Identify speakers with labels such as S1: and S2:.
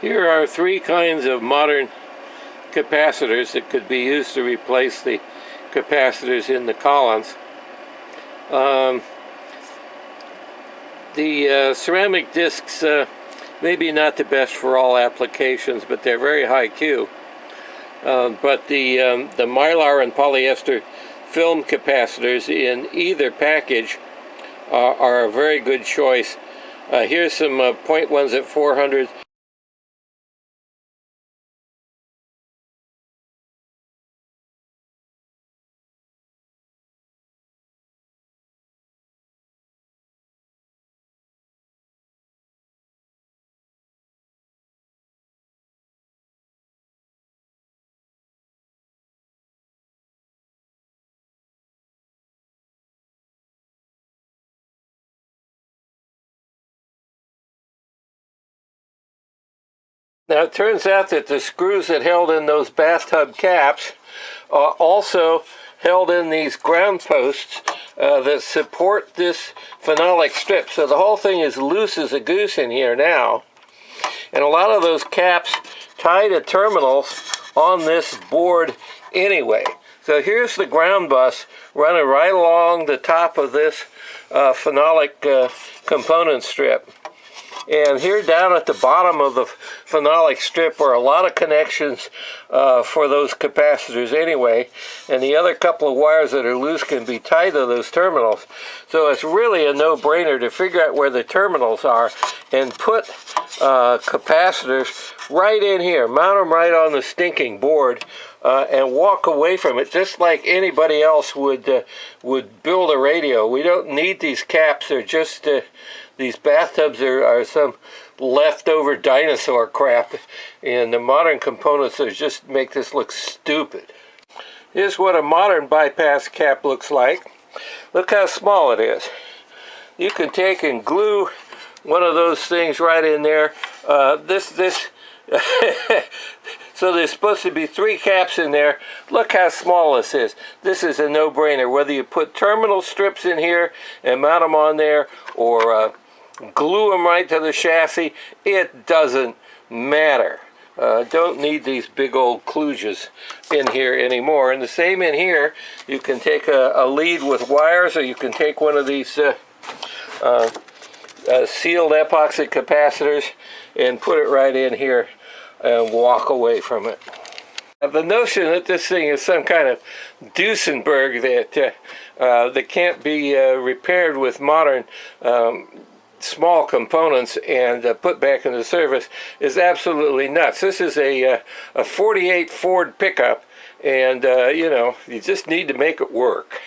S1: Here are three kinds of modern capacitors that could be used to replace the capacitors in the columns. The ceramic discs maybe not the best for all applications, but they're very high Q. But the mylar and polyester film capacitors in either package are a very good choice. Here's some point ones at 400. Now it turns out that the screws that held in those bathtub caps also held in these ground posts that support this phenolic strip. So the whole thing is loose as a goose in here now. And a lot of those caps tie to terminals on this board anyway. So here's the ground bus running right along the top of this phenolic component strip. And here down at the bottom of the phenolic strip are a lot of connections for those capacitors anyway, and the other couple of wires that are loose can be tied to those terminals. So it's really a no-brainer to figure out where the terminals are and put capacitors right in here, mount them right on the stinking board, and walk away from it just like anybody else would build a radio. We don't need these caps. They're just these bathtubs are some leftover dinosaur crap, and the modern components that just make this look stupid. Here's what a modern bypass cap looks like. Look how small it is. You can take and glue one of those things right in there. So there's supposed to be three caps in there. Look how small this is. This is a no-brainer. Whether you put terminal strips in here and mount them on there, or glue them right to the chassis, it doesn't matter. Don't need these big old kludges in here anymore. And the same in here. You can take a lead with wires, or you can take one of these sealed epoxy capacitors and put it right in here and walk away from it. The notion that this thing is some kind of Duesenberg that can't be repaired with modern small components and put back into service is absolutely nuts. This is a 48 Ford pickup, and you know, you just need to make it work.